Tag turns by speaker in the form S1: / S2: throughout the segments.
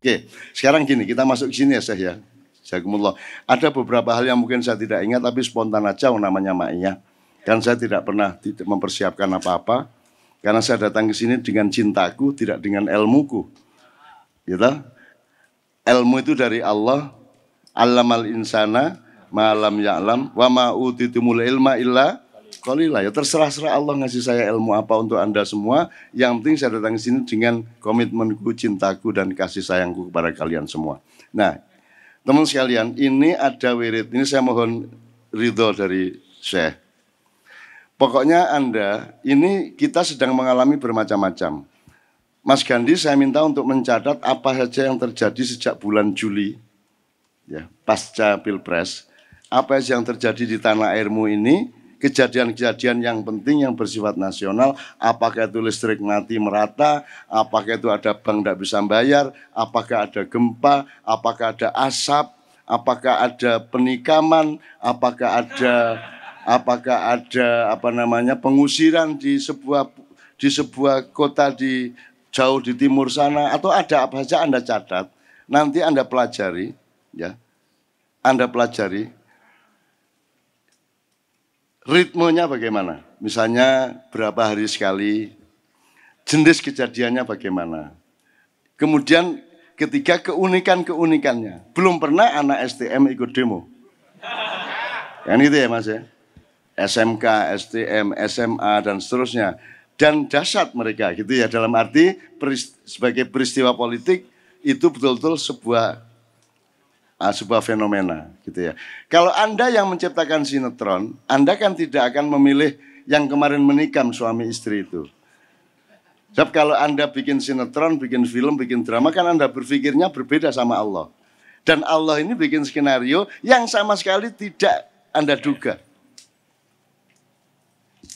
S1: Oke, sekarang gini, kita masuk ke sini ya Syekh ya. Jazakumullah. Ada beberapa hal yang mungkin saya tidak ingat, tapi spontan aja namanya Ma'iyah. Kan saya tidak pernah mempersiapkan apa-apa, karena saya datang ke sini dengan cintaku, tidak dengan ilmuku. Gitu? Ilmu itu dari Allah, allamal insana, ma'lam ya'lam, wa ma'utitumul ilma illa qalilah. Ya terserah Allah ngasih saya ilmu apa untuk Anda semua. Yang penting saya datang ke sini dengan komitmenku, cintaku, dan kasih sayangku kepada kalian semua. Nah, teman sekalian, ini ada wirid. Ini saya mohon ridho dari Syekh. Pokoknya Anda, ini kita sedang mengalami bermacam-macam. Mas Gandhi saya minta untuk mencatat apa saja yang terjadi sejak bulan Juli, ya, pasca Pilpres. Apa yang terjadi di tanah airmu ini, kejadian-kejadian yang penting yang bersifat nasional, apakah itu listrik mati merata, apakah itu ada bank tidak bisa bayar, apakah ada gempa, apakah ada asap, apakah ada penikaman, apakah ada pengusiran di sebuah kota di jauh di timur sana, atau ada apa saja Anda catat, nanti Anda pelajari, ya, Anda pelajari ritmenya bagaimana, misalnya berapa hari sekali, jenis kejadiannya bagaimana, kemudian ketiga keunikannya. Belum pernah anak STM ikut demo, kan itu ya Mas ya, SMK, STM, SMA dan seterusnya. Dan dahsyat mereka gitu ya, dalam arti sebagai peristiwa politik itu betul-betul sebuah fenomena gitu ya. Kalau Anda yang menciptakan sinetron, Anda kan tidak akan memilih yang kemarin menikam suami istri itu. Sebab kalau Anda bikin sinetron, bikin film, bikin drama, kan Anda berpikirnya berbeda sama Allah. Dan Allah ini bikin skenario yang sama sekali tidak Anda duga.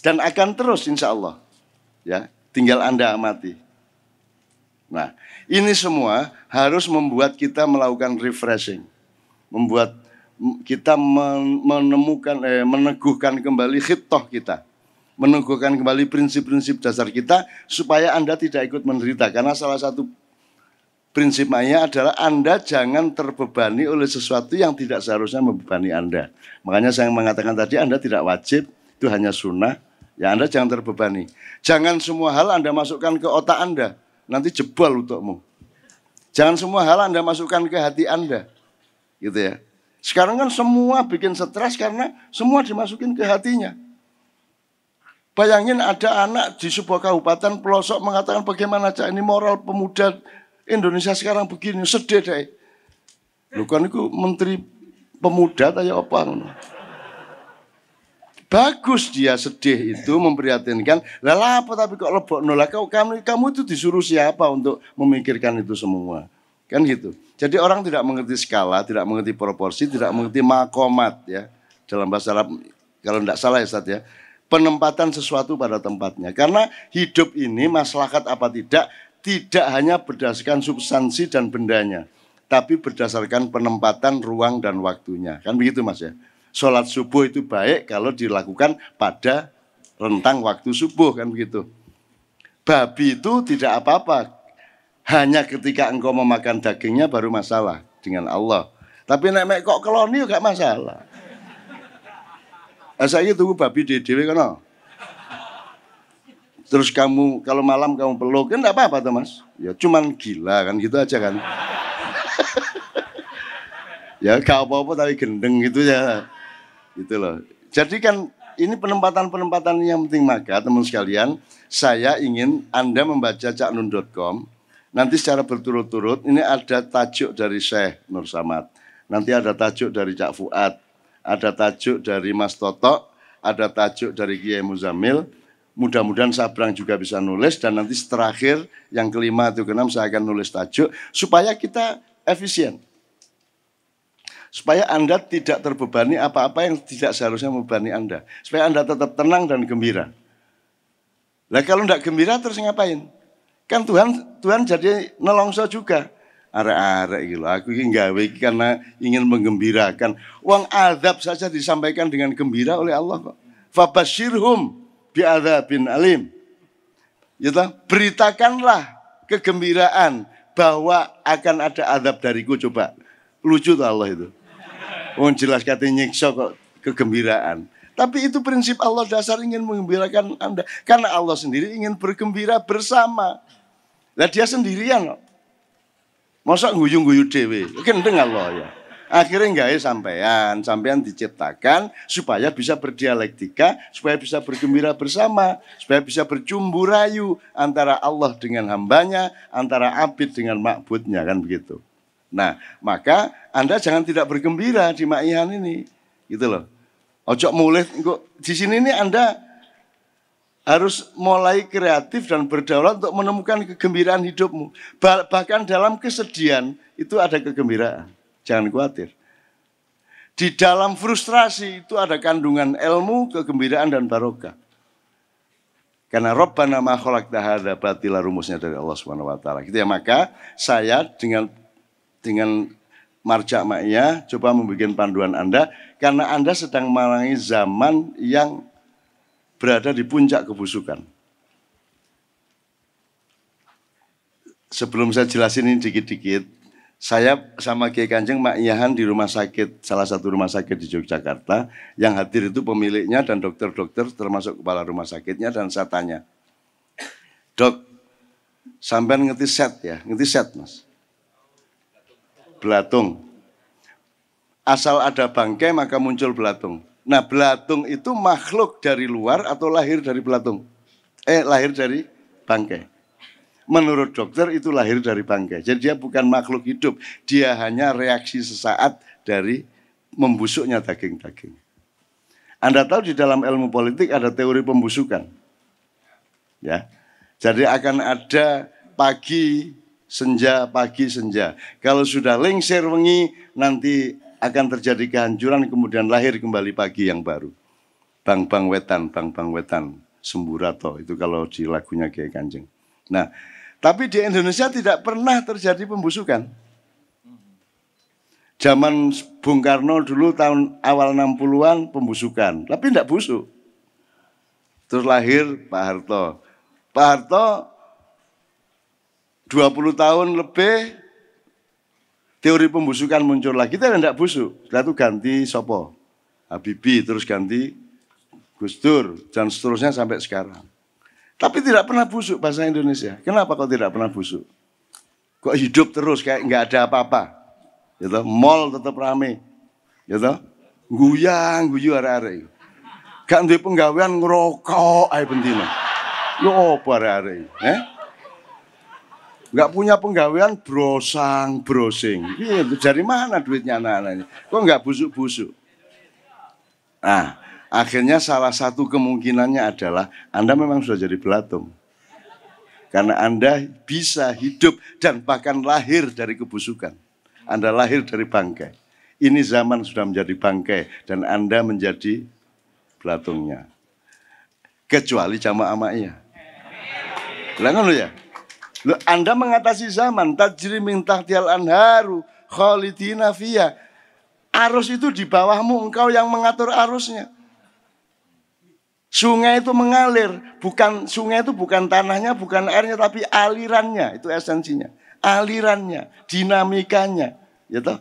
S1: Dan akan terus insya Allah. Ya, tinggal Anda amati. Nah, ini semua harus membuat kita melakukan refreshing, membuat kita meneguhkan kembali khitoh kita, meneguhkan kembali prinsip-prinsip dasar kita, supaya Anda tidak ikut menderita. Karena salah satu prinsip Ma'iyah adalah Anda jangan terbebani oleh sesuatu yang tidak seharusnya membebani Anda. Makanya saya mengatakan tadi, Anda tidak wajib, itu hanya sunnah. Ya, Anda jangan terbebani. Jangan semua hal Anda masukkan ke otak Anda, nanti jebol untukmu. Jangan semua hal Anda masukkan ke hati Anda. Gitu ya. Sekarang kan semua bikin stres karena semua dimasukin ke hatinya. Bayangin ada anak di sebuah kabupaten pelosok mengatakan, bagaimana Cak, ini moral pemuda Indonesia sekarang begini, sedih deh. Lu kan itu menteri pemuda kayak apa? Bagus dia sedih itu, memprihatinkan. Lah apa tapi kok lebokno lah, kamu itu disuruh siapa untuk memikirkan itu semua? Kan gitu. Jadi orang tidak mengerti skala, tidak mengerti proporsi, tidak mengerti makomat ya. Dalam bahasa Arab, kalau tidak salah ya Ustaz ya, penempatan sesuatu pada tempatnya. Karena hidup ini maslahat apa tidak hanya berdasarkan substansi dan bendanya, tapi berdasarkan penempatan ruang dan waktunya. Kan begitu Mas ya. Sholat subuh itu baik kalau dilakukan pada rentang waktu subuh, kan begitu. Babi itu tidak apa-apa, hanya ketika engkau memakan dagingnya baru masalah dengan Allah. Tapi nek kok keloni juga masalah. Saya tunggu babi di dewe kan. Terus kamu kalau malam kamu peluk kan enggak apa-apa tuh Mas. Ya cuman gila kan gitu aja kan. Ya gak apa-apa tapi gendeng gitu ya. Gitu loh. Jadi kan ini penempatan-penempatan yang penting. Maka teman sekalian, saya ingin Anda membaca caknun.com. Nanti secara berturut-turut ini ada tajuk dari Syekh Nur Samad, nanti ada tajuk dari Cak Fuad, ada tajuk dari Mas Toto, ada tajuk dari Kiai Muzamil. Mudah-mudahan Sabrang juga bisa nulis, dan nanti terakhir yang kelima atau keenam saya akan nulis tajuk supaya kita efisien. Supaya Anda tidak terbebani apa-apa yang tidak seharusnya membebani Anda. Supaya Anda tetap tenang dan gembira. Nah kalau tidak gembira terus ngapain? Kan Tuhan jadi nelongso juga. Arek-arek gitu. Aku ini gawe karena ingin menggembirakan. Uang azab saja disampaikan dengan gembira oleh Allah kok. Fabashirhum bi'adzabin alim. Ya, beritakanlah kegembiraan bahwa akan ada azab dariku, coba. Lucu tuh Allah itu. Jelas katanya nyiksa kok kegembiraan. Tapi itu prinsip Allah, dasar ingin menggembirakan Anda. Karena Allah sendiri ingin bergembira bersama. Lah dia sendirian kok. Masa guyu-guyu dewe. Gendeng Allah ya. Akhirnya sampean diciptakan supaya bisa berdialektika, supaya bisa bergembira bersama, supaya bisa bercumbu rayu antara Allah dengan hambanya, antara abid dengan makbudnya, kan begitu. Nah, maka Anda jangan tidak bergembira di Ma'ihan ini, gitu loh. Ojo mulih di sini nih Anda harus mulai kreatif dan berdaulat untuk menemukan kegembiraan hidupmu. Bahkan dalam kesedihan itu ada kegembiraan. Jangan khawatir. Di dalam frustrasi itu ada kandungan ilmu, kegembiraan dan barokah. Karena Rabbana ma khalaqta hadza batila, rumusnya dari Allah Subhanahu wa taala. Gitu ya, maka saya dengan Marja Ma'iyah coba membuat panduan Anda karena Anda sedang mengalami zaman yang berada di puncak kebusukan. Sebelum saya jelasin ini dikit-dikit, saya sama Kiai Kanjeng Ma'iyahan di rumah sakit, salah satu rumah sakit di Yogyakarta, yang hadir itu pemiliknya dan dokter-dokter termasuk kepala rumah sakitnya, dan saya tanya, Dok, sampean ngerti set ya? Ngerti set, Mas? Belatung. Asal ada bangkai maka muncul belatung. Nah, belatung itu makhluk dari luar atau lahir dari belatung? Lahir dari bangkai. Menurut dokter itu lahir dari bangkai. Jadi dia bukan makhluk hidup. Dia hanya reaksi sesaat dari membusuknya daging-daging. Anda tahu di dalam ilmu politik ada teori pembusukan. Ya. Jadi akan ada pagi, senja, pagi, senja. Kalau sudah lengser wengi, nanti akan terjadi kehancuran, kemudian lahir kembali pagi yang baru. Bang bang wetan, Semburato. Itu kalau di lagunya Kiai Kanjeng. Nah, tapi di Indonesia tidak pernah terjadi pembusukan. Zaman Bung Karno dulu tahun awal 60-an pembusukan, tapi tidak busuk. Terus lahir Pak Harto. Pak Harto 20 tahun lebih teori pembusukan muncul lagi, kita tidak busuk. Setelah itu ganti Sopo, Habibie, terus ganti Gus Dur, dan seterusnya sampai sekarang. Tapi tidak pernah busuk bahasa Indonesia. Kenapa kok tidak pernah busuk? Kok hidup terus kayak nggak ada apa-apa? Gitu. Mall tetap rame. Gitu. Guyu arek-arek. Gak duwe penggawean ngerokok ae bendina. Yo opo arek-arek? Nggak punya penggawean brosing. Itu dari mana duitnya anak-anak ini? Kok nggak busuk-busuk? Nah, akhirnya salah satu kemungkinannya adalah Anda memang sudah jadi belatung. Karena Anda bisa hidup dan bahkan lahir dari kebusukan. Anda lahir dari bangkai. Ini zaman sudah menjadi bangkai dan Anda menjadi belatungnya. Kecuali jamaah Ma'iyah. Bilang ya? Loh, Anda mengatasi zaman, tajri min tahtiyal anharu khalidina fiyah. Arus itu di bawahmu, engkau yang mengatur arusnya. Sungai itu mengalir, sungai itu bukan tanahnya, bukan airnya, tapi alirannya, itu esensinya. Alirannya, dinamikanya, gitu.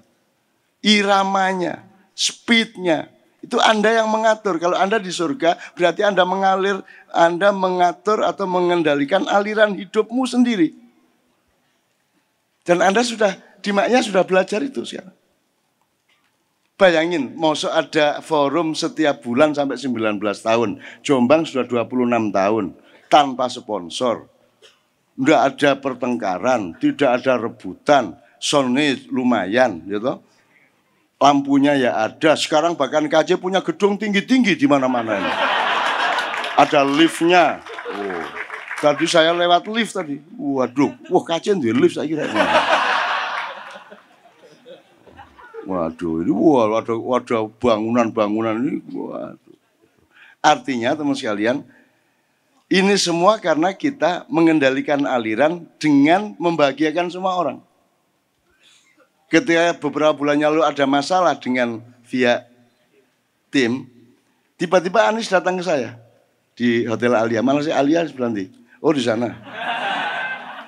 S1: Iramanya, speednya, itu Anda yang mengatur. Kalau Anda di surga, berarti Anda mengalir, Anda mengatur atau mengendalikan aliran hidupmu sendiri. Dan Anda sudah, di Ma'iyah sudah belajar itu sekarang. Bayangin, mosok ada forum setiap bulan sampai 19 tahun. Jombang sudah 26 tahun, tanpa sponsor. Tidak ada pertengkaran, tidak ada rebutan, soundnya lumayan, gitu. Lampunya ya ada. Sekarang bahkan KJ punya gedung tinggi-tinggi di mana-mana ini. Ada liftnya. Oh. Tadi saya lewat lift tadi. Waduh, KJ di lift saya kira. Waduh, ini ada bangunan ini. Waduh. Artinya teman sekalian, ini semua karena kita mengendalikan aliran dengan membahagiakan semua orang. Ketika beberapa bulan lalu ada masalah dengan via tim, tiba-tiba Anies datang ke saya di Hotel Alia. Mana sih Alia berhenti? Oh di sana.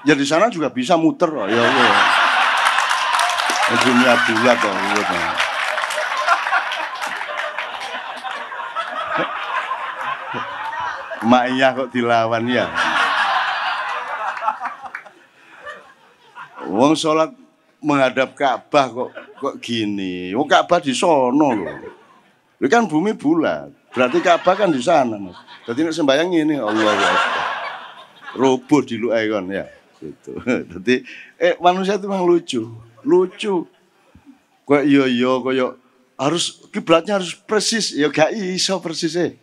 S1: Ya di sana juga bisa muter kok. Ya, ya. Dunia bulat kok. Gitu. Mak iya kok dilawan ya. Wong sholat menghadap Ka'bah kok gini. Wong Ka'bah di sono loh. Ini kan bumi bulat. Berarti Ka'bah kan di sana, Mas. Jadi nek sembayang ini Allahu Akbar. Roboh di lu kon ya. Gitu. Jadi manusia itu memang lucu. Lucu. Kok iya koyo harus kiblatnya harus persis. Ya gak iso persis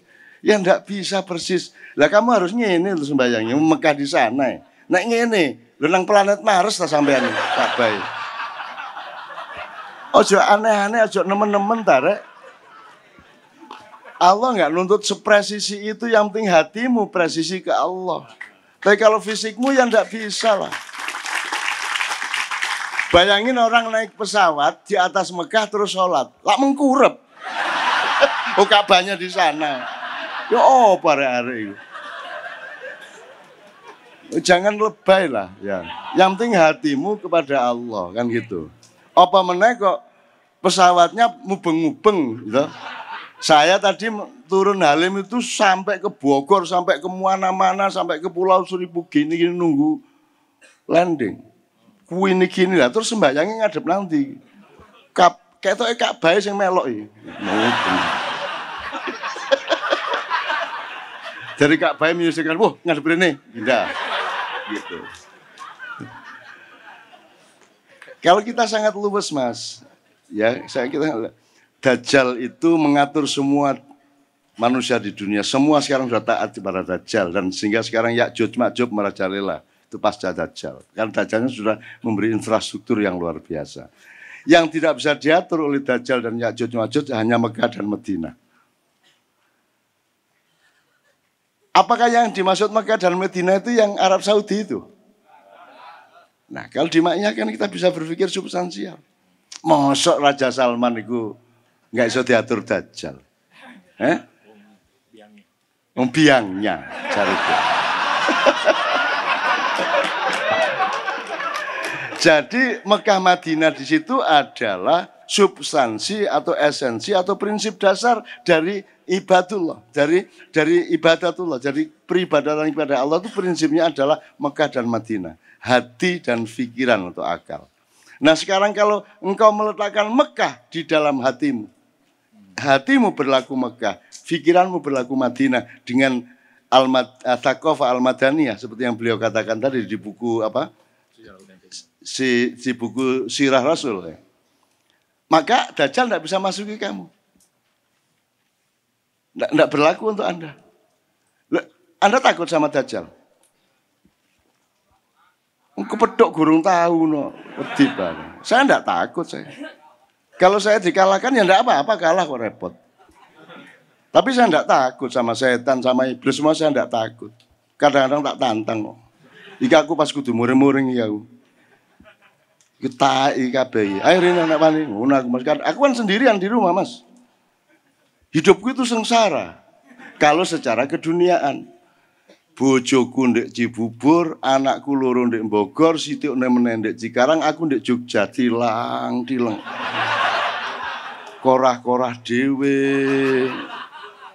S1: Ya ndak bisa persis. Lah kamu harus ngene lho sembayangnya Mekah di sana. Nek ngene, lho nang planet Mars ta sampean Ka'bah. Ojo aneh-aneh, ojo nemen-nemen ta rek. Allah nggak nuntut sepresisi itu, yang penting hatimu presisi ke Allah. Tapi kalau fisikmu ya ndak bisa lah. Bayangin orang naik pesawat di atas Mekah terus sholat, lah mengkurep. Oh Ka'bahnya di sana. Ya oh pare-are. Jangan lebay lah ya. Yang penting hatimu kepada Allah kan gitu. Apa meneh kok pesawatnya mubeng-mubeng gitu. Saya tadi turun Halim itu sampai ke Bogor, sampai ke mana-mana, sampai ke Pulau Seribu gini nunggu landing. Kuwi gini lah terus sembayangnya ngadep nanti. Ketoke Ka'bah sing melok iki. Dari Ka'bah menyusulkan, wah ngadep rene, indah. Gitu. Kalau kita sangat luwes Mas, ya kita Dajjal itu mengatur semua manusia di dunia. Semua sekarang sudah taat kepada Dajjal dan sehingga sekarang Ya'juj Ma'juj merajalela itu pasca Dajjal. Karena Dajjalnya sudah memberi infrastruktur yang luar biasa. Yang tidak bisa diatur oleh Dajjal dan Ya'juj Ma'juj hanya Mekah dan Madinah. Apakah yang dimaksud Mekah dan Madinah itu yang Arab Saudi itu? Nah, kalau dimaknyakan kita bisa berpikir substansial. Mosok Raja Salman itu nggak bisa diatur Dajjal. Biangnya cari itu. Jadi Mekah Madinah di situ adalah substansi atau esensi atau prinsip dasar dari ibadullah, dari ibadatullah, dari peribadatan kepada Allah itu prinsipnya adalah Mekah dan Madinah, hati dan pikiran atau akal. Nah sekarang kalau engkau meletakkan Mekah di dalam hatimu, hatimu berlaku Mekah, pikiranmu berlaku Madinah dengan Thaqafah al-Madaniyah seperti yang beliau katakan tadi di buku apa? Si buku Sirah Rasul ya. Maka Dajjal tidak bisa masuki kamu. Tidak berlaku untuk Anda. Anda takut sama Dajjal? Kepedok gurung tahu no. Saya tidak takut saya. Kalau saya dikalahkan ya tidak apa-apa, kalah kok repot. Tapi saya tidak takut sama setan, sama iblis semua saya tidak takut. Kadang-kadang tak tantang kok. Ika aku pas kudu muring-muring ya aku. Kita IKB. Ayo Rina nak paling. Aku kan sendirian di rumah Mas. Hidupku itu sengsara. Kalau secara keduniaan. Bojoku ndek Cibubur, anakku loro ndek Bogor, Siti nemene ndek Cikarang, aku ndek Jogja tilang. Korah-korah dhewe.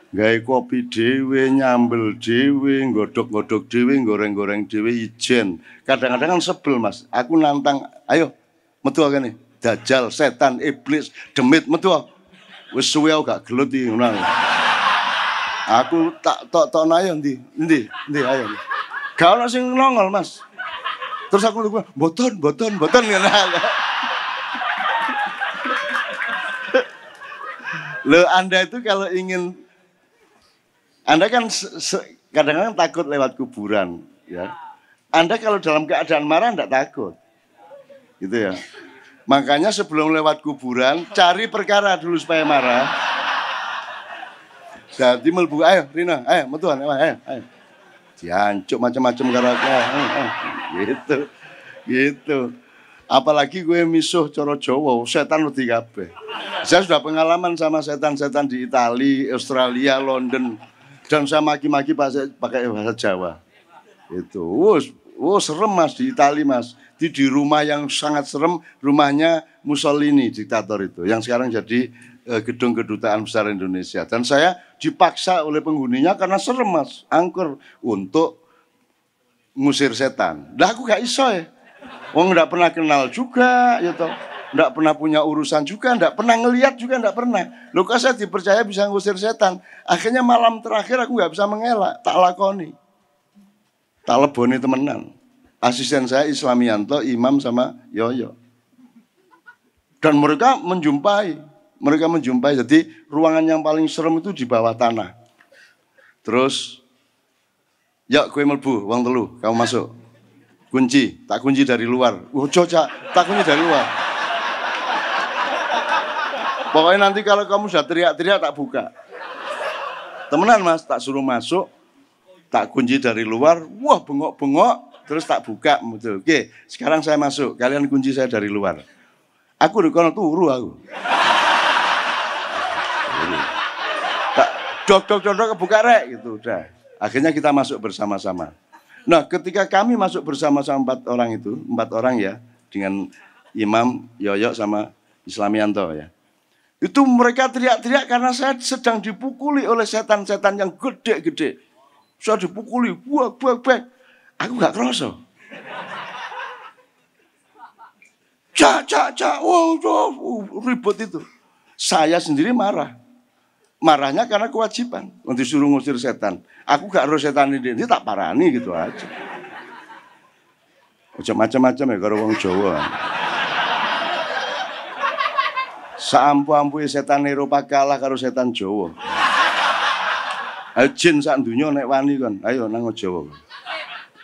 S1: Gawe kopi dhewe, nyambel dhewe, godhog-godhog dhewe, goreng-goreng dhewe ijen. Kadang-kadang kan sebel Mas. Aku nantang, ayo metu kene. Dajjal, setan, iblis, demit metu. Wis suwe aku gak gelut iki ngono. Aku tak tok ayo ndi ayo. Gak ono sing nongol Mas. Terus aku lupa, mboten ngene. Loh Anda itu kalau ingin Anda kan kadang-kadang takut lewat kuburan, ya. Anda kalau dalam keadaan marah enggak takut, gitu ya. Makanya sebelum lewat kuburan, cari perkara dulu supaya marah. Jadi melbu, ayo Rina, ayo metuan, ayo. Diancuk macam-macam karakter, gitu. Apalagi gue misuh coro Jawa, setan wedi kabeh. Saya sudah pengalaman sama setan-setan di Italia, Australia, London. Dan saya maki-maki pakai bahasa Jawa. Itu, Oh serem mas di Itali mas. Di rumah yang sangat serem, rumahnya Mussolini diktator itu. Yang sekarang jadi gedung kedutaan besar Indonesia. Dan saya dipaksa oleh penghuninya karena serem mas. Angker untuk ngusir setan. Lah aku gak iso ya. Wong nggak pernah kenal juga, ya toh. Nggak pernah punya urusan juga, nggak pernah ngelihat juga, nggak pernah. Loh kok saya dipercaya bisa ngusir setan. Akhirnya malam terakhir aku nggak bisa mengelak, tak lakoni. Tak leboni temenan. Asisten saya Islamianto, Imam sama Yoyo. Dan mereka menjumpai. Jadi ruangan yang paling serem itu di bawah tanah. Terus, yuk kue melbu, wong telu, kamu masuk. Kunci, tak kunci dari luar. Cocok, tak kunci dari luar. Pokoknya nanti kalau kamu sudah teriak-teriak tak buka. Temenan mas, tak suruh masuk, tak kunci dari luar. Wah bengok-bengok, terus tak buka. Oke, sekarang saya masuk. Kalian kunci saya dari luar. Aku di kono turu aku. Tak dok kebuka rek gitu udah. Akhirnya kita masuk bersama-sama. Nah, ketika kami masuk bersama-sama 4 orang ya, dengan Imam, Yoyo sama Islamianto ya. Itu mereka teriak-teriak karena saya sedang dipukuli oleh setan-setan yang gede-gede. Saya dipukuli, buak. Aku gak kerasa. Cak, ribut itu. Saya sendiri marah. Marahnya karena kewajiban. Untuk disuruh ngusir setan. Aku gak harus setan ini tak parani gitu aja. Macam-macam ya karo wong Jawa. Saampu-ampu setan Eropa kalah karo setan Jawa. Ayo jin sak donya nek wani kon. Ayo nang Jawa.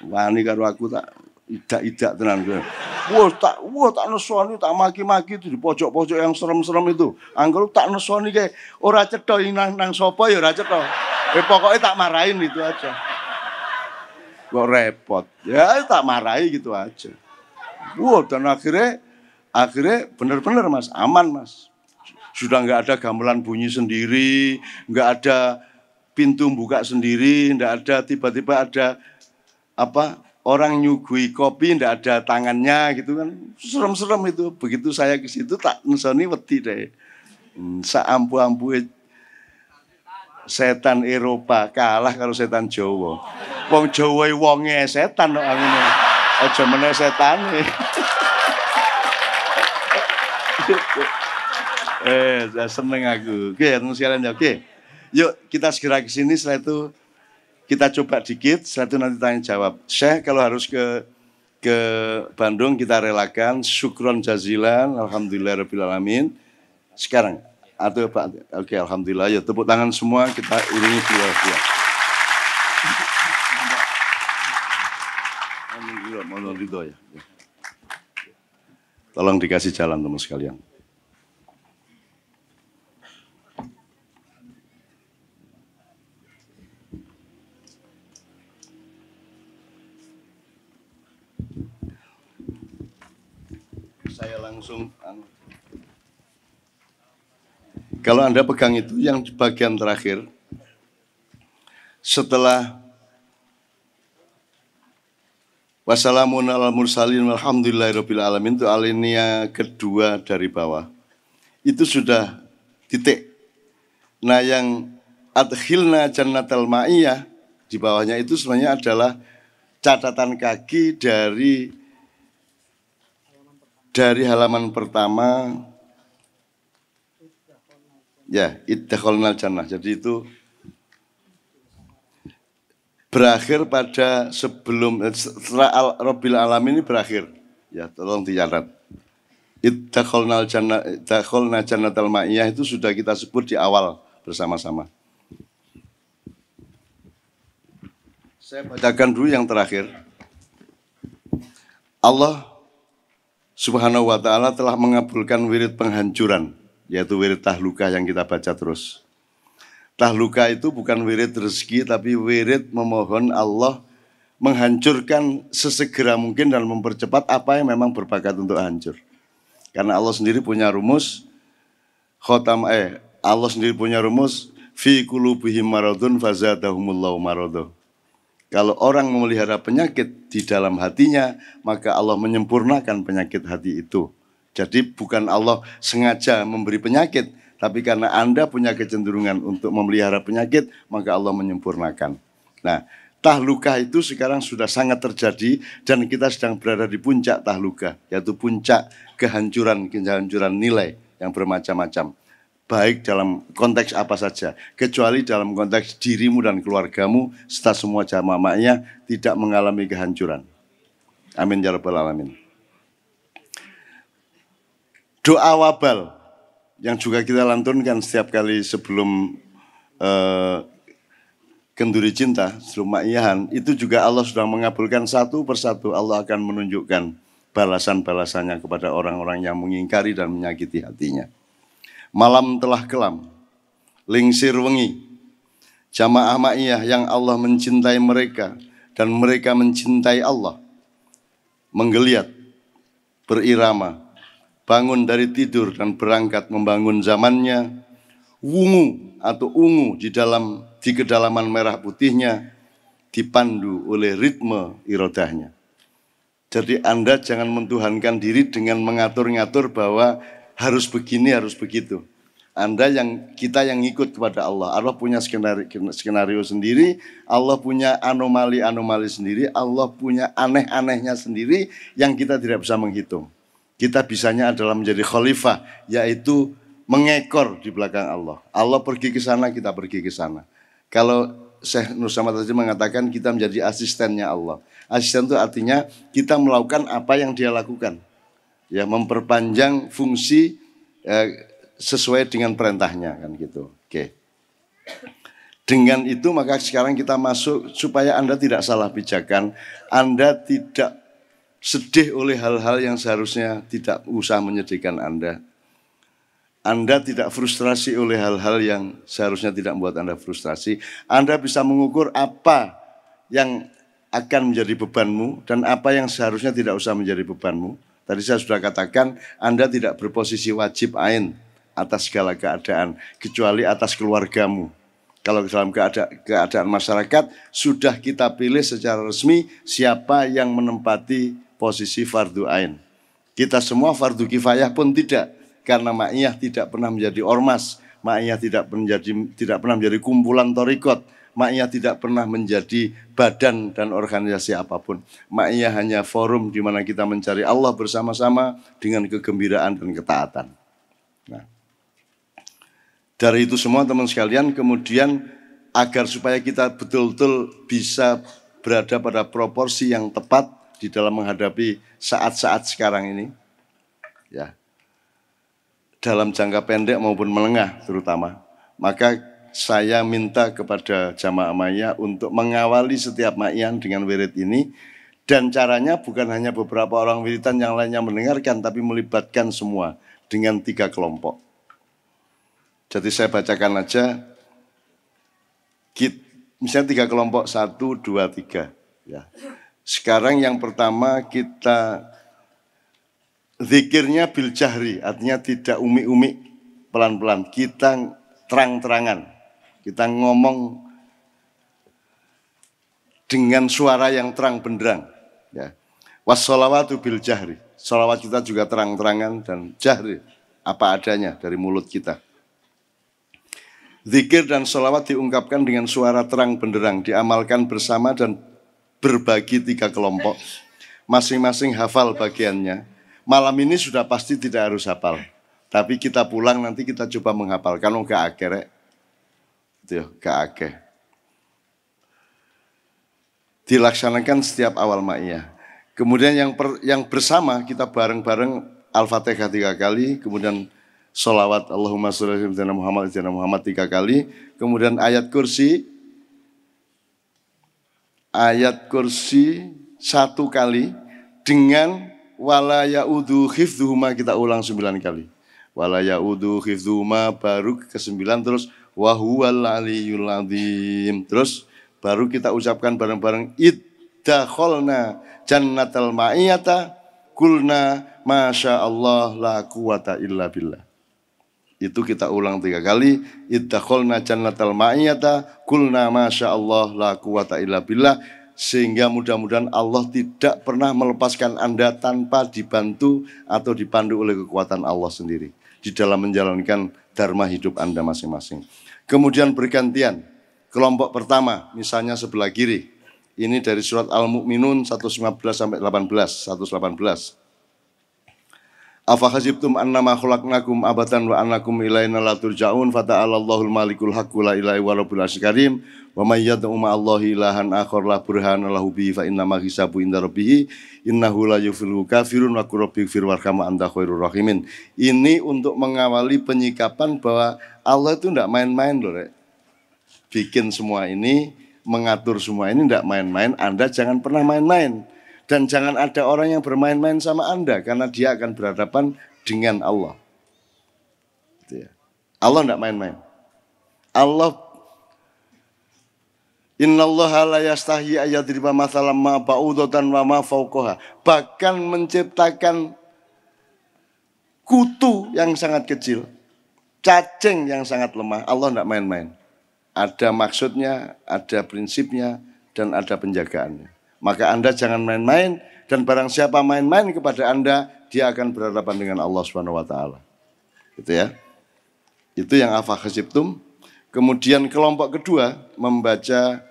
S1: Wani karo aku tak idak-idak tenan kowe. Wah tak nesoni, tak maki-maki itu di pojok-pojok yang serem-serem itu. Angger tak nesoni kayak ora cetha nang sapa ya ora cetha. Pokoknya tak marahin gitu aja. Kok repot. Ya tak marahi gitu aja. Wah dan akhirnya benar-benar mas, aman mas. Sudah nggak ada gamelan bunyi sendiri, nggak ada pintu buka sendiri, nggak ada tiba-tiba ada orang nyugui kopi, ndak ada tangannya gitu kan. Serem-serem itu. Begitu saya ke situ tak nesoni wedi deh. Saampu-ampu setan Eropa kalah karo setan Jawa. Wong Jawa wonge setan kok ngene. Aja meneh setane. Saya seneng aku. Oke, teman sekalian ya. Oke. Yuk kita segera ke sini setelah itu kita coba dikit, setelah itu nanti tanya jawab. Syekh kalau harus ke Bandung kita relakan. Syukron jazilan, alhamdulillah rabbil alamin. Sekarang atau Pak? Oke, alhamdulillah. Ya tepuk tangan semua kita iringi beliau. Mohon ridho ya. Tolong dikasih jalan teman sekalian. Saya langsung kalau Anda pegang itu yang di bagian terakhir setelah wassalamun ala mursalin walhamdulillahirabbil alamin itu alinea kedua dari bawah. Itu sudah titik. Nah, yang adkhilna jannatal ma'iyah di bawahnya itu sebenarnya adalah catatan kaki dari halaman pertama ya, iddakhalnal jannah. Jadi itu berakhir pada setelah Rabbil Alamin ini berakhir. Ya, tolong dicatat. Iddakhalnal jannah, iddakhalna jannatal ma'iyah itu sudah kita sebut di awal bersama-sama. Saya bacakan dulu yang terakhir. Allah Subhanahu wa ta'ala telah mengabulkan wirid penghancuran, yaitu wirid tahluka yang kita baca terus. Tahluka itu bukan wirid rezeki, tapi wirid memohon Allah menghancurkan sesegera mungkin dan mempercepat apa yang memang berbakat untuk hancur. Karena Allah sendiri punya rumus, Allah sendiri punya rumus, fi qulubihim maradun fazadahumullahu maradun. Kalau orang memelihara penyakit di dalam hatinya, maka Allah menyempurnakan penyakit hati itu. Jadi bukan Allah sengaja memberi penyakit, tapi karena Anda punya kecenderungan untuk memelihara penyakit, maka Allah menyempurnakan. Nah, tahluka itu sekarang sudah sangat terjadi dan kita sedang berada di puncak tahluka, yaitu puncak kehancuran nilai yang bermacam-macam. Baik dalam konteks apa saja, kecuali dalam konteks dirimu dan keluargamu serta semua jamaahnya tidak mengalami kehancuran. Amin ya rabbal alamin. Doa wabal yang juga kita lantunkan setiap kali sebelum kenduri cinta, sebelum ma'iyahan, itu juga Allah sudah mengabulkan satu persatu. Allah akan menunjukkan balasan-balasannya kepada orang-orang yang mengingkari dan menyakiti hatinya. Malam telah kelam, lingsir wengi, jamaah ma'iyah yang Allah mencintai mereka dan mereka mencintai Allah, menggeliat, berirama, bangun dari tidur dan berangkat membangun zamannya, wungu atau ungu di kedalaman merah putihnya, dipandu oleh ritme irodahnya. Jadi Anda jangan mentuhankan diri dengan mengatur-ngatur bahwa harus begini, harus begitu. Kita yang ikut kepada Allah. Allah punya skenario sendiri, Allah punya anomali-anomali sendiri, Allah punya aneh-anehnya sendiri yang kita tidak bisa menghitung. Kita bisanya adalah menjadi khalifah, yaitu mengekor di belakang Allah. Allah pergi ke sana, kita pergi ke sana. Kalau Syekh Nur Samad tadi mengatakan kita menjadi asistennya Allah. Asisten itu artinya kita melakukan apa yang dia lakukan. Ya, memperpanjang fungsi sesuai dengan perintahnya kan gitu. Oke. Dengan itu maka sekarang kita masuk supaya Anda tidak salah pijakan, Anda tidak sedih oleh hal-hal yang seharusnya tidak usah menyedihkan Anda. Anda tidak frustrasi oleh hal-hal yang seharusnya tidak membuat Anda frustrasi. Anda bisa mengukur apa yang akan menjadi bebanmu dan apa yang seharusnya tidak usah menjadi bebanmu. Tadi saya sudah katakan, Anda tidak berposisi wajib ain atas segala keadaan, kecuali atas keluargamu. Kalau dalam keadaan masyarakat, sudah kita pilih secara resmi siapa yang menempati posisi fardu ain. Kita semua fardu kifayah pun tidak, karena ma'iyah tidak pernah menjadi ormas, ma'iyah tidak pernah menjadi kumpulan torikot, ma'iyah tidak pernah menjadi badan dan organisasi apapun. Ma'iyah hanya forum di mana kita mencari Allah bersama-sama dengan kegembiraan dan ketaatan. Nah, dari itu semua teman sekalian, kemudian agar supaya kita betul-betul bisa berada pada proporsi yang tepat di dalam menghadapi saat-saat sekarang ini, ya, dalam jangka pendek maupun menengah terutama, maka saya minta kepada jamaah ma'iyah untuk mengawali setiap ma'iyan dengan wirid ini. Dan caranya bukan hanya beberapa orang wiridan yang lainnya mendengarkan, tapi melibatkan semua dengan 3 kelompok. Jadi saya bacakan aja, misalnya 3 kelompok, 1, 2, 3. Ya. Sekarang yang pertama kita zikirnya bil jahri, artinya tidak umi-umi, pelan-pelan. Kita terang-terangan. Kita ngomong dengan suara yang terang benderang. Ya. Wassalawatu bil jahri. Salawat kita juga terang-terangan dan jahri, apa adanya dari mulut kita. Zikir dan salawat diungkapkan dengan suara terang benderang, diamalkan bersama dan berbagi 3 kelompok. Masing-masing hafal bagiannya. Malam ini sudah pasti tidak harus hafal. Tapi kita pulang nanti kita coba menghafal. Kalau gak akhirnya, itu gak akeh. Dilaksanakan setiap awal ma'iyah. Kemudian yang bersama kita bareng-bareng Al-Fatihah 3 kali, kemudian sholawat Allahumma sholli ala sayyidina Muhammad 3 kali, kemudian ayat kursi 1 kali dengan wala ya'udhu hifdhuhuma kita ulang 9 kali. Wala ya'udhu hifdhuhuma baru ke-9 terus wa huwal aliyyul azim. Terus baru kita ucapkan bareng-bareng iddakhalna jannatal ma'iyata kulna masya Allah la quwata illa billah. Itu kita ulang 3 kali. Iddakhalna jannatal ma'iyata kulna masya Allah la quwata illa billah. sehingga mudah-mudahan Allah tidak pernah melepaskan Anda tanpa dibantu atau dipandu oleh kekuatan Allah sendiri di dalam menjalankan dharma hidup Anda masing-masing. Kemudian bergantian, kelompok pertama misalnya sebelah kiri, ini dari surat Al-Mu'minun 115 sampai 18, 118. Afa hasibtum annama khalaqnakum abatan wa annakum ilaina la turja'un fata'alallahul malikul haqqu la ilaha illa rabbul arsyil karim wa may yad'u ma'allahi ilahan akhar la burhana lahu bihi fa innama hisabu inda rabbih innahu la yuflihul kafirun wa qul rabbighfir warham anta khairur rahimin. Ini untuk mengawali penyikapan bahwa Allah itu tidak main-main loh, Rek. Bikin semua ini, mengatur semua ini tidak main-main. Anda jangan pernah main-main. Dan jangan ada orang yang bermain-main sama Anda, karena dia akan berhadapan dengan Allah. Gitu ya. Allah tidak main-main. Allah, innallaha la yastahi ayadriba mathalam ma ba'udatan wa ma fawqaha. Bahkan menciptakan kutu yang sangat kecil, cacing yang sangat lemah. Allah tidak main-main. Ada maksudnya, ada prinsipnya, dan ada penjagaannya. Maka Anda jangan main-main, dan barang siapa main-main kepada Anda, dia akan berhadapan dengan Allah Subhanahu wa taala. Gitu ya. Itu yang afa hasibtum. Kemudian kelompok kedua membaca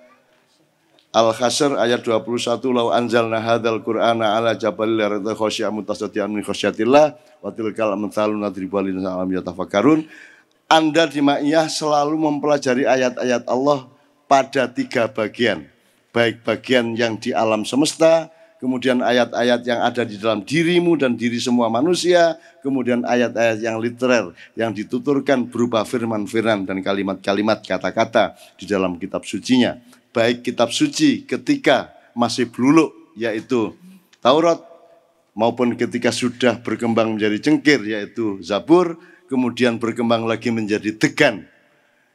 S1: Al-Hasr ayat 21, lau anzalna hadzal qur'ana ala jabalin la ra'aytahu khashi'an mutasaddian min khasyatillah wa tilkal amthalu nadribu lin-nasi la'allahum yatafakkarun. Anda di Ma'iyah selalu mempelajari ayat-ayat Allah pada 3 bagian. Baik bagian yang di alam semesta, kemudian ayat-ayat yang ada di dalam dirimu dan diri semua manusia, kemudian ayat-ayat yang literer, yang dituturkan berupa firman-firman dan kalimat-kalimat kata-kata di dalam kitab sucinya. Baik kitab suci ketika masih beluluk, yaitu Taurat, maupun ketika sudah berkembang menjadi cengkir, yaitu Zabur, kemudian berkembang lagi menjadi degan,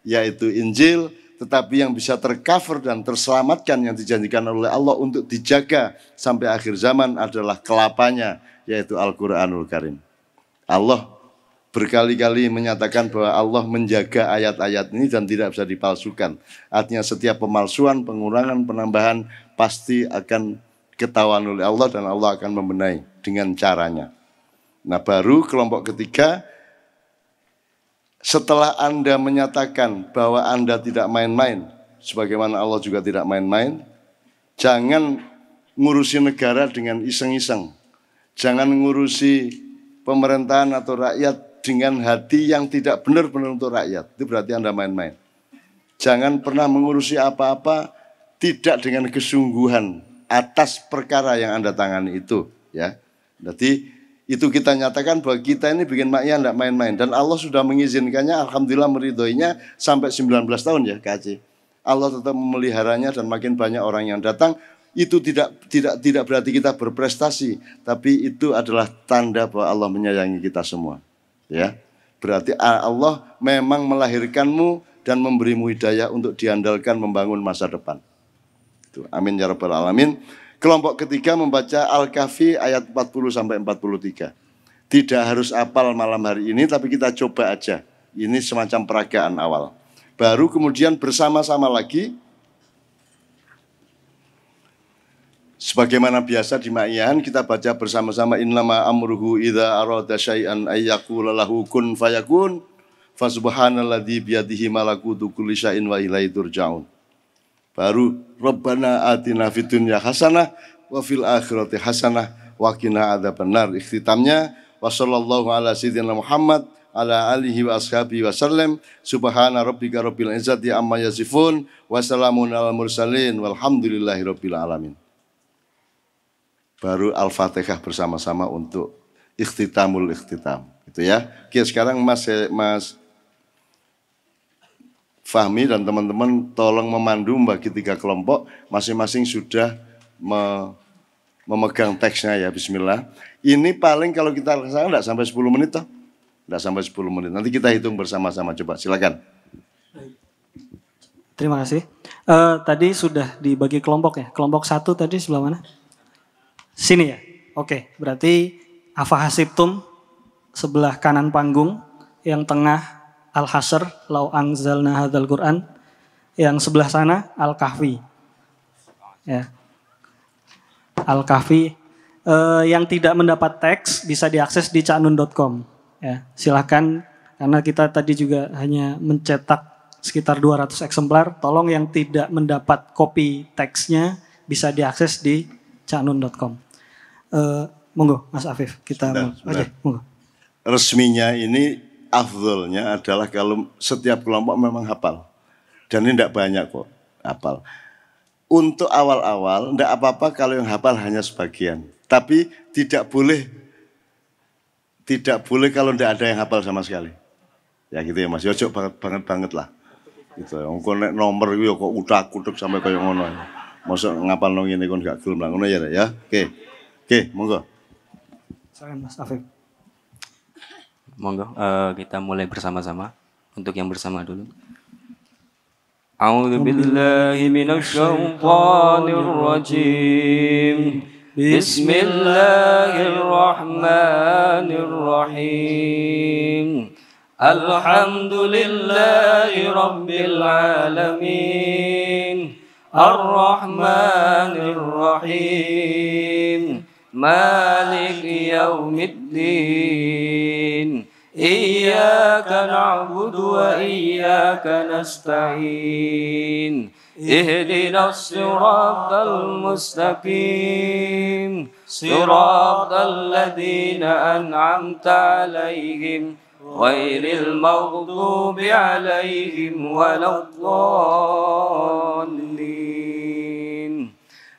S1: yaitu Injil. Tetapi yang bisa tercover dan terselamatkan yang dijanjikan oleh Allah untuk dijaga sampai akhir zaman adalah kelapanya, yaitu Al-Quranul Karim. Allah berkali-kali menyatakan bahwa Allah menjaga ayat-ayat ini dan tidak bisa dipalsukan. Artinya setiap pemalsuan, pengurangan, penambahan pasti akan ketahuan oleh Allah dan Allah akan membenahi dengan caranya. Nah, baru kelompok ketiga, setelah Anda menyatakan bahwa Anda tidak main-main, sebagaimana Allah juga tidak main-main, jangan ngurusi negara dengan iseng-iseng. Jangan ngurusi pemerintahan atau rakyat dengan hati yang tidak benar-benar untuk rakyat. Itu berarti Anda main-main. Jangan pernah mengurusi apa-apa tidak dengan kesungguhan atas perkara yang Anda tangani itu. Ya, jadi itu kita nyatakan bahwa kita ini bikin Ma'iyah tidak main-main. Dan Allah sudah mengizinkannya, alhamdulillah meridhoinya sampai 19 tahun ya Kak Aceh. Allah tetap memeliharanya dan makin banyak orang yang datang. Itu tidak berarti kita berprestasi, tapi itu adalah tanda bahwa Allah menyayangi kita semua. Ya, berarti Allah memang melahirkanmu dan memberimu hidayah untuk diandalkan membangun masa depan. Itu. Amin ya rabbal alamin. Kelompok ketiga membaca Al-Kahfi ayat 40 sampai 43. Tidak harus hafal malam hari ini, tapi kita coba aja. Ini semacam peragaan awal. Baru kemudian bersama-sama lagi, sebagaimana biasa di Ma'iyahan, kita baca bersama-sama innama amruhu idza arada syai'an ayyaqula lahu kun fayakun fasubhanalladzi biyadihi malakutu kulli syai'in wa ilaihi turja'un. Baru Rabbana atina fid dunya hasanah wa fil akhirati hasanah wa qina adzabannar. Ikhtitamnya wa sallallahu ala sayyidina Muhammad ala alihi wa ashabihi wa sallam. Subhana rabbika rabbil izzati amma yasifun wa salamun alal mursalin walhamdulillahi rabbil alamin. Baru Al-Fatihah bersama-sama untuk ikhtitamul ikhtitam. Gitu ya. Oke, sekarang Mas Fahmi dan teman-teman tolong memandu membagi 3 kelompok, masing-masing sudah memegang teksnya ya, bismillah. Ini paling kalau kita laksanakan tidak sampai 10 menit toh? Tidak sampai 10 menit, nanti kita hitung bersama-sama, coba silakan.
S2: Terima kasih. Tadi sudah dibagi kelompok ya, kelompok 1 tadi sebelah mana? Sini ya, oke, berarti Afa Hasibtum sebelah kanan panggung, yang tengah Al-Hasr, lau anzalna hadzal Qur'an, yang sebelah sana Al-Kahfi. Ya. Al-Kahfi. Yang tidak mendapat teks bisa diakses di caknun.com. Ya, silahkan, karena kita tadi juga hanya mencetak sekitar 200 eksemplar. Tolong yang tidak mendapat kopi teksnya bisa diakses di caknun.com. Monggo Mas Afif, kita monggo.
S1: Resminya ini afdolnya adalah kalau setiap kelompok memang hafal. Dan ini tidak banyak kok hafal. Untuk awal-awal tidak apa-apa kalau yang hafal hanya sebagian. Tapi tidak boleh kalau tidak ada yang hafal sama sekali. Ya gitu ya Mas, ya cok banget lah. Gitu. Engko nek nomor yo kok utak-utuk sampai kayak ngono. Mosok ngapal nang ngene kon gak gelem lah ngono ya. Oke, monggo.
S2: Silakan Mas Afif.
S3: Monggo kita mulai bersama-sama. Untuk yang bersama dulu. A'udzu billahi minasyaitonir rajim. Bismillahirrahmanirrahim. Alhamdulillahi rabbil alamin. Ar-Rahmanir Rahim. Maliki yaumiddin. Iyyaka na'budu wa iyyaka nasta'in. Ihdinas siratal mustaqim. Siratal ladzina an'amta 'alaihim ghairil maghdubi 'alaihim waladdallin.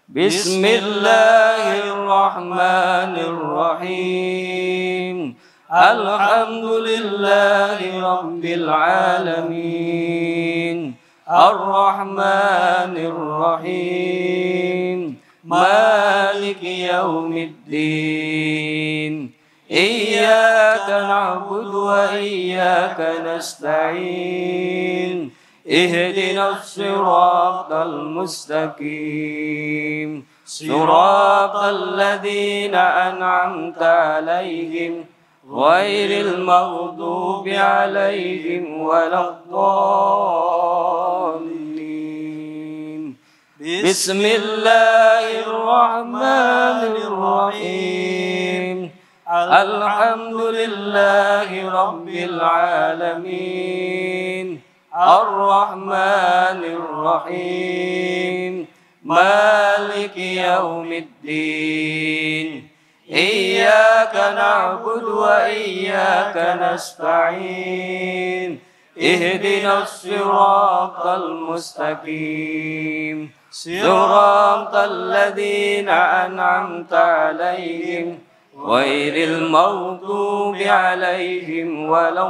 S3: Bismillahirrahmanirrahim. Alhamdulillahi rabbil alamin. Ar-Rahmanir Rahim. Maliki yaumiddin. Iyyaka na'budu wa iyyaka nasta'in. Ihdinas siratal mustaqim. Siratal ladzina an'amta 'alaihim ghairil maghdubi 'alaihim waladdallin. Bismillahirrahmanirrahim. Alhamdulillahi rabbil alamin. Ar-Rahmanir Rahim. Maliki yaumiddin. Iyyaka na'budu wa iyyaka nasta'in. Ihdinas siratal mustaqim. Siratal ladzina an'amta 'alaihim ghairil maghdubi 'alaihim waladdallin.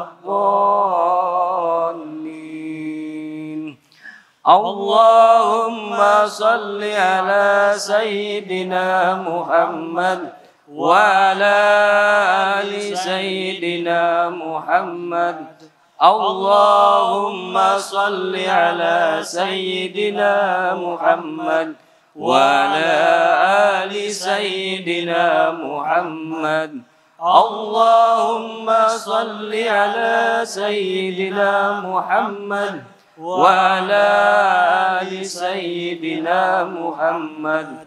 S3: Allahumma salli ala sayyidina Muhammad wa ala ali sayyidina Muhammad. Allahumma salli ala sayyidina Muhammad wa ala ali sayyidina Muhammad. Allahumma salli ala sayyidina Muhammad wa ala ali sayyidina Muhammad.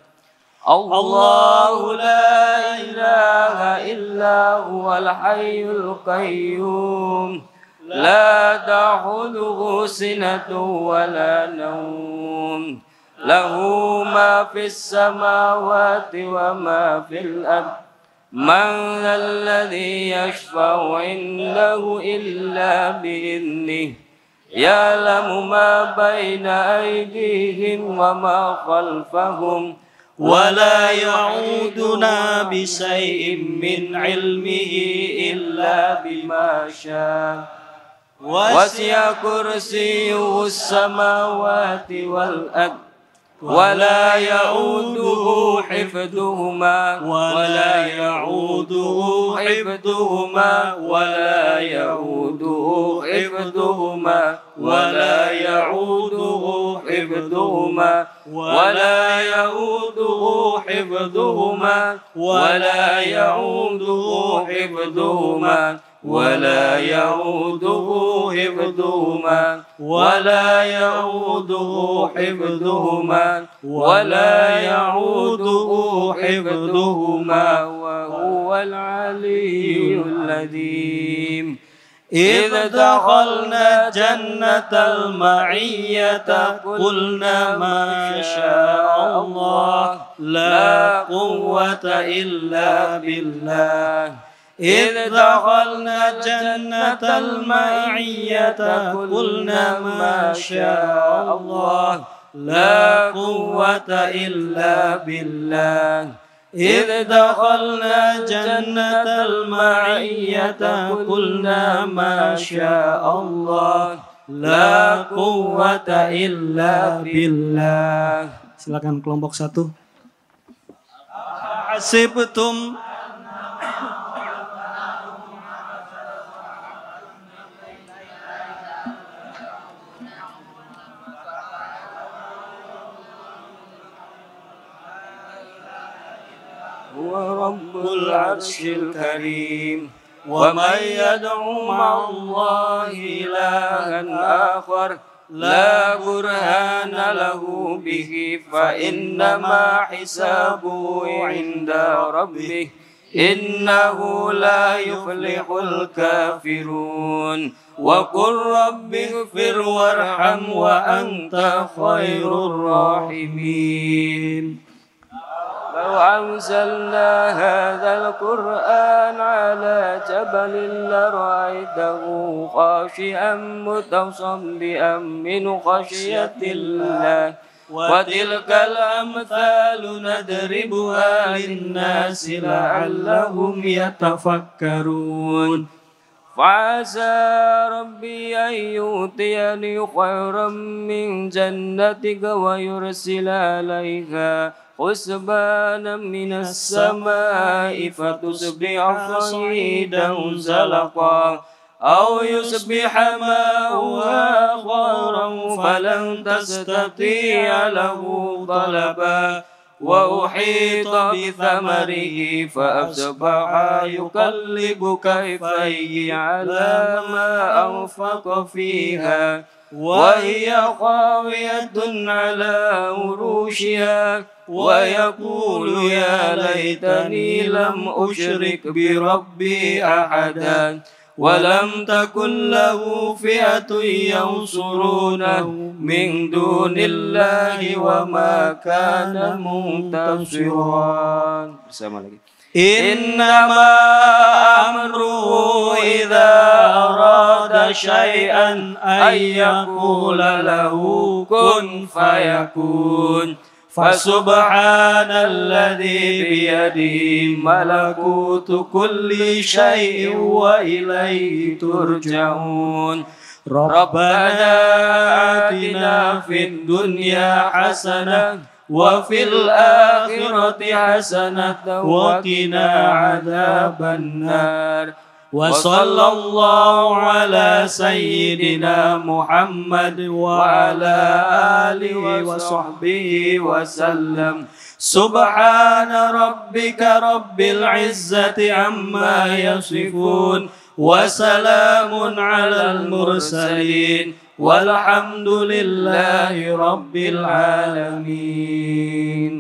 S3: Allahu la ilaha illa huwal hayyul qayyum. La ta'khudhuhu sinatun wa la nawm. Lahu ma fis samawati wa ma fil ardh. Man alladhi yashfa'u 'indahu illa bi'idhnihi. Ya'lamu ma bayna aydihim wa ma khalfahum. Wa la ya'uduna bi shay'in min 'ilmihi illa bima syaa. Wasi'a kursiyyuhu as-samawati wal ardh. Wa la ya'uduhu hifdhuhuma wa la ya'uduhu hifdhuhuma wa la ya'uduhu hifdhuhuma wa la ya'uduhu hifdhuhuma ولا يؤوده حفظهما ولا يؤوده حفظهما ولا يؤوده حفظهما ولا يؤوده حفظهما ولا يؤوده حفظهما وهو العلي العظيم. إذ دخلنا جنة المعية قلنا ما شاء الله لا قوة إلا بالله. إذ دخلنا جنة المعية قلنا ما شاء الله لا قوة إلا بالله. إذ دخلنا جنة المعية قلنا ما شاء الله لا قوة إلا بالله.
S2: Silakan kelompok 1. Hasibtum
S3: هو رب العرش الكريم. ومن يدع مع الله إلها آخر لا برهان له به فإنما حسابه عند ربه إنه لا يفلح الكافرون. وقل رب اغفر وارحم وأنت خير الراحمين. لو أنزلنا هذا القرآن على جبل لرأيته خاشعا متصدعا من خشية الله. وتلك الأمثال نضربها للناس لعلهم يتفكرون. فعسى ربي أن يؤتيني خيرا من جنتك ويرسل عليها حسبانا من السماء فتصبح صعيدا زلقا أو يصبح ماؤها غورا فلن تستطيع له طلبا. وأحيط بثمره فأصبح يقلب كفيه على ما أنفق فيها وهي خاوية على عروشها ويقول يا ليتني لم أشرك بربي أحدا ولم تكن له فئة ينصرونه من دون الله وما كان منتصرا. إنما أمره إذا أراد شيئا أن يقول له كن فيكون. فسبحان الذي بيده ملكوت كل شيء وإليه ترجعون. ربنا آتنا في الدنيا حسنة وفي الآخرة حسنة وقنا عذاب النار. وصلى الله على سيدنا محمد وعلى آله وصحبه وسلم. سبحان ربك رب العزة عما يصفون وسلام على المرسلين والحمد لله رب العالمين.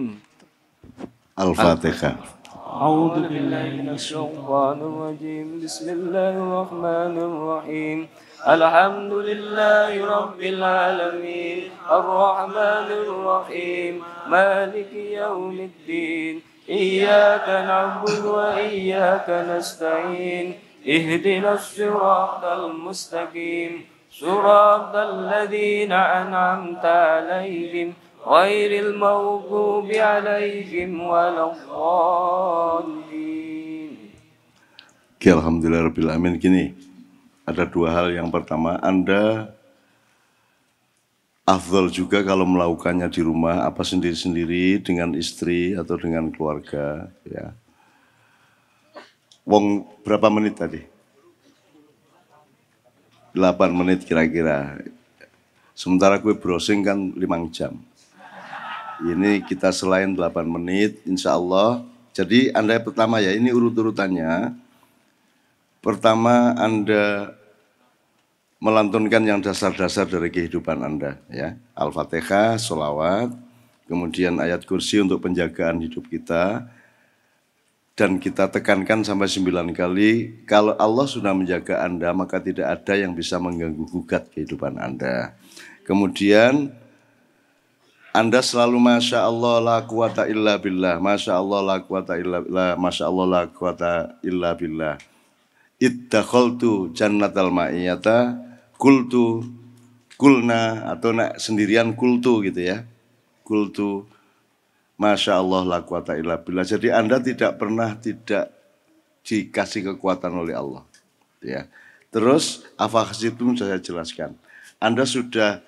S1: الفاتحة.
S3: أعوذ بالله من الشيطان الرجيم. بسم الله الرحمن الرحيم. الحمد لله رب العالمين الرحمن الرحيم مالك يوم الدين. إياك نعبد وإياك نستعين. اهدنا الصراط المستقيم صراط الذين أنعمت عليهم غير المغضوب عليهم ولا الضالين.
S1: Alhamdulillahirrahmanirrahim. Gini, ada dua hal. Yang pertama, Anda afdal juga kalau melakukannya di rumah, apa sendiri-sendiri dengan istri atau dengan keluarga. Ya. Wong berapa menit tadi? 8 menit kira-kira. Sementara gue browsing kan 5 jam. Ini kita selain 8 menit, insya Allah. Jadi Anda pertama ya, ini urut-urutannya. Pertama Anda melantunkan yang dasar-dasar dari kehidupan Anda. Ya, Al-Fatihah, sholawat, kemudian ayat kursi untuk penjagaan hidup kita. Dan kita tekankan sampai 9 kali, kalau Allah sudah menjaga Anda, maka tidak ada yang bisa mengganggu gugat kehidupan Anda. Kemudian Anda selalu Masya Allah la quwata illa billah, Masya Allah la quwata illa billah, Masya Allah la quwata illa billah. Iddakhaltu jannatal ma'iyata, kultu, kulna, atau sendirian kultu gitu ya. Kultu, Masya Allah la quwata illa billah. Jadi Anda tidak pernah tidak dikasih kekuatan oleh Allah. Ya. Terus, afahasitum saya jelaskan. Anda sudah,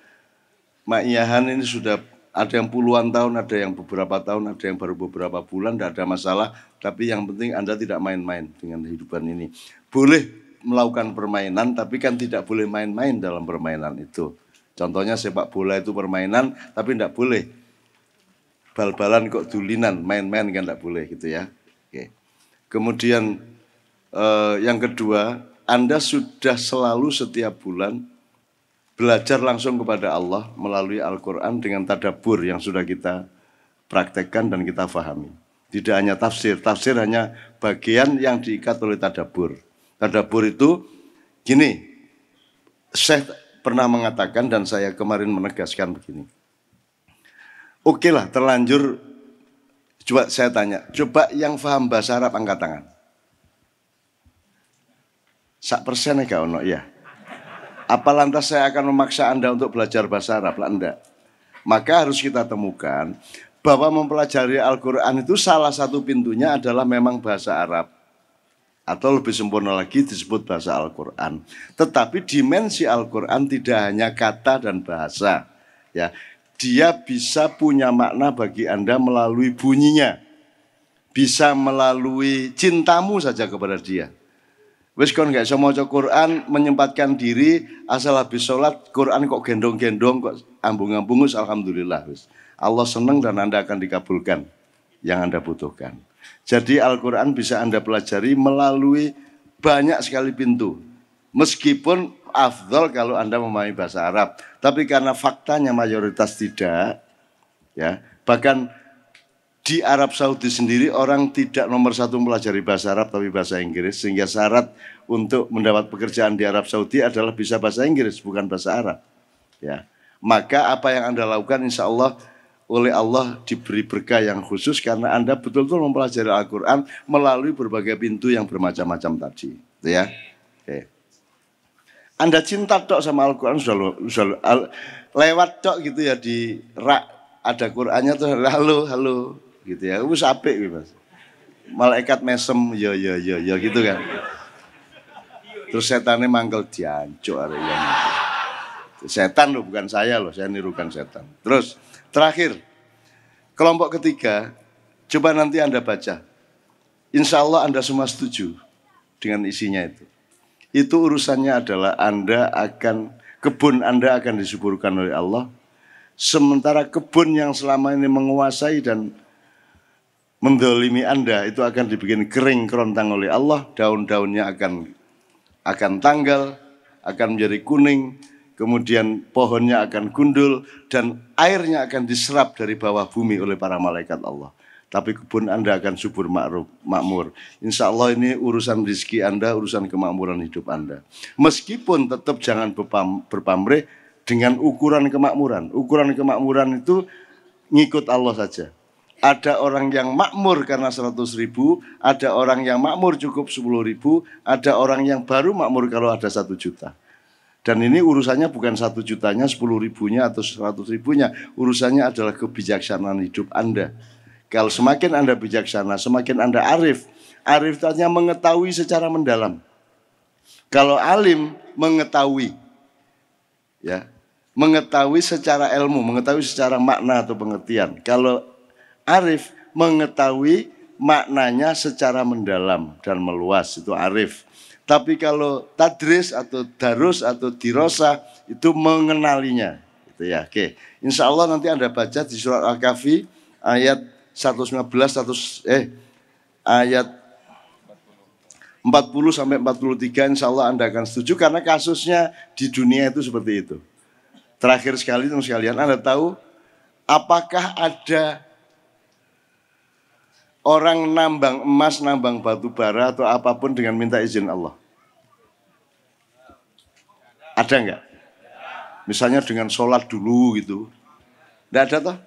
S1: ma'iyahan ini sudah ada yang puluhan tahun, ada yang beberapa tahun, ada yang baru beberapa bulan, tidak ada masalah. Tapi yang penting Anda tidak main-main dengan kehidupan ini. Boleh melakukan permainan, tapi kan tidak boleh main-main dalam permainan itu. Contohnya sepak bola itu permainan, tapi tidak boleh. Bal-balan kok dulinan, main-main kan tidak boleh gitu ya. Oke. Kemudian yang kedua, Anda sudah selalu setiap bulan belajar langsung kepada Allah melalui Al-Quran dengan tadabbur yang sudah kita praktekkan dan kita fahami. Tidak hanya tafsir, tafsir hanya bagian yang diikat oleh tadabbur. Tadabbur itu gini, Syekh pernah mengatakan dan saya kemarin menegaskan begini. Oke lah, terlanjur, coba saya tanya, coba yang paham bahasa Arab angkat tangan. 1% ya ono, iya. Apa lantas saya akan memaksa Anda untuk belajar bahasa Arab? Lah enggak. Maka harus kita temukan bahwa mempelajari Al-Quran itu salah satu pintunya adalah memang bahasa Arab. Atau lebih sempurna lagi disebut bahasa Al-Quran. Tetapi dimensi Al-Quran tidak hanya kata dan bahasa. Ya, dia bisa punya makna bagi Anda melalui bunyinya. Bisa melalui cintamu saja kepada dia. Wis kon gak iso maca Quran, menyempatkan diri, asal habis sholat Quran kok gendong-gendong, kok ambung-ambung, alhamdulillah wis. Allah senang dan Anda akan dikabulkan yang Anda butuhkan. Jadi Al-Quran bisa Anda pelajari melalui banyak sekali pintu. Meskipun afdol kalau Anda memahami bahasa Arab, tapi karena faktanya mayoritas tidak, ya. Bahkan di Arab Saudi sendiri orang tidak nomor satu mempelajari bahasa Arab tapi bahasa Inggris, sehingga syarat untuk mendapat pekerjaan di Arab Saudi adalah bisa bahasa Inggris bukan bahasa Arab. Ya, maka apa yang Anda lakukan insya Allah oleh Allah diberi berkah yang khusus karena Anda betul-betul mempelajari Al-Quran melalui berbagai pintu yang bermacam-macam tadi. Ya, oke. Anda cinta tok sama Al-Quran sudah lewat tok gitu ya di rak ada Qurannya tuh halo gitu ya, wis apik kuwi Mas. Malaikat mesem ya gitu kan. Terus setannya mangkel diancuk arek ya. Setan loh, bukan saya loh, saya nirukan setan. Terus terakhir kelompok ketiga, coba nanti Anda baca. Insya Allah Anda semua setuju dengan isinya itu. Itu urusannya adalah kebun Anda akan disuburkan oleh Allah. Sementara kebun yang selama ini menguasai dan mendolimi Anda itu akan dibikin kering kerontang oleh Allah, daun-daunnya akan tanggal, akan menjadi kuning, kemudian pohonnya akan gundul dan airnya akan diserap dari bawah bumi oleh para malaikat Allah. Tapi kebun Anda akan subur makmur. Insya Allah ini urusan rezeki Anda, urusan kemakmuran hidup Anda. Meskipun tetap jangan berpamrih dengan ukuran kemakmuran. Ukuran kemakmuran itu ngikut Allah saja. Ada orang yang makmur karena 100.000, ada orang yang makmur cukup 10.000, ada orang yang baru makmur kalau ada 1 juta. Dan ini urusannya bukan 1 jutanya, 10.000-nya atau 100.000-nya. Urusannya adalah kebijaksanaan hidup Anda. Kalau semakin Anda bijaksana, semakin Anda arif. Arif itu artinya mengetahui secara mendalam. Kalau alim mengetahui, ya, mengetahui secara ilmu, mengetahui secara makna atau pengertian. Kalau arif mengetahui maknanya secara mendalam dan meluas, itu arif. Tapi kalau tadris atau darus atau dirosa itu mengenalinya. Ya, oke. Insya Allah nanti Anda baca di surat Al-Kahfi ayat 115, ayat 40 sampai 43, insya Allah Anda akan setuju karena kasusnya di dunia itu seperti itu. Terakhir sekali teman sekalian, Anda tahu apakah ada orang nambang emas, nambang batu bara atau apapun dengan minta izin Allah? Ada enggak? Misalnya dengan sholat dulu gitu. Tidak ada toh?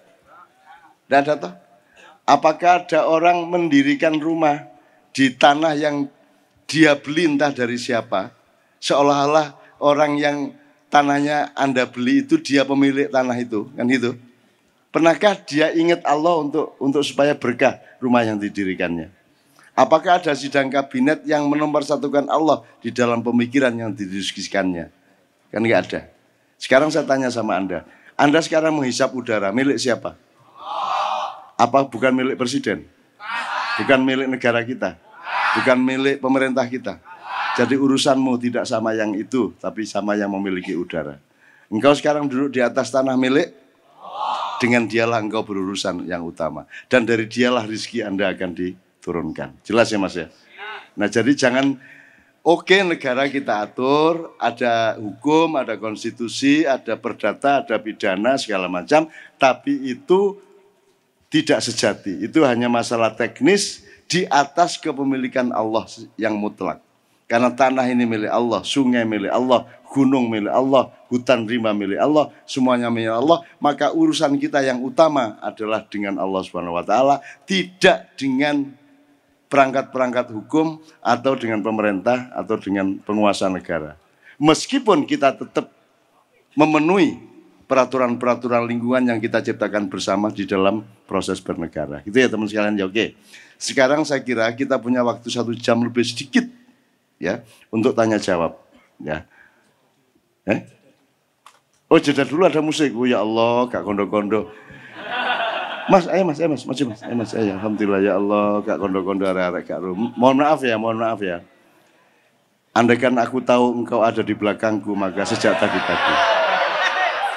S1: Tidak ada toh? Apakah ada orang mendirikan rumah di tanah yang dia beli entah dari siapa? Seolah-olah orang yang tanahnya Anda beli itu dia pemilik tanah itu, kan gitu? Pernahkah dia ingat Allah untuk supaya berkah rumah yang didirikannya? Apakah ada sidang kabinet yang menomorsatukan Allah di dalam pemikiran yang didiskusikannya? Kan nggak ada. Sekarang saya tanya sama Anda sekarang menghisap udara, milik siapa? Apa bukan milik presiden? Bukan milik negara kita? Bukan milik pemerintah kita? Jadi urusanmu tidak sama yang itu, tapi sama yang memiliki udara. Engkau sekarang duduk di atas tanah milik, dengan dialah engkau berurusan yang utama. Dan dari dialah rezeki Anda akan diturunkan. Jelas ya Mas ya? Nah jadi jangan, oke, negara kita atur, ada hukum, ada konstitusi, ada perdata, ada pidana, segala macam. Tapi itu tidak sejati. Itu hanya masalah teknis di atas kepemilikan Allah yang mutlak. Karena tanah ini milik Allah, sungai milik Allah, gunung milik Allah, hutan rimba milik Allah, semuanya milik Allah. Maka urusan kita yang utama adalah dengan Allah Subhanahu wa taala, tidak dengan perangkat-perangkat hukum atau dengan pemerintah atau dengan penguasa negara. Meskipun kita tetap memenuhi peraturan-peraturan lingkungan yang kita ciptakan bersama di dalam proses bernegara. Gitu ya teman sekalian ya, oke. Sekarang saya kira kita punya waktu 1 jam lebih sedikit ya untuk tanya jawab ya. Oh jeda dulu ada musik. Oh ya Allah, gak kondo-kondo. Mas, ayo mas, ayo. Alhamdulillah ya Allah, gak kondo-kondo arek-arek gak rum. Mohon maaf ya. Andaikan aku tahu engkau ada di belakangku, maka sejak tadi.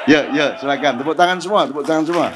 S1: Ya, silakan. Tepuk tangan semua.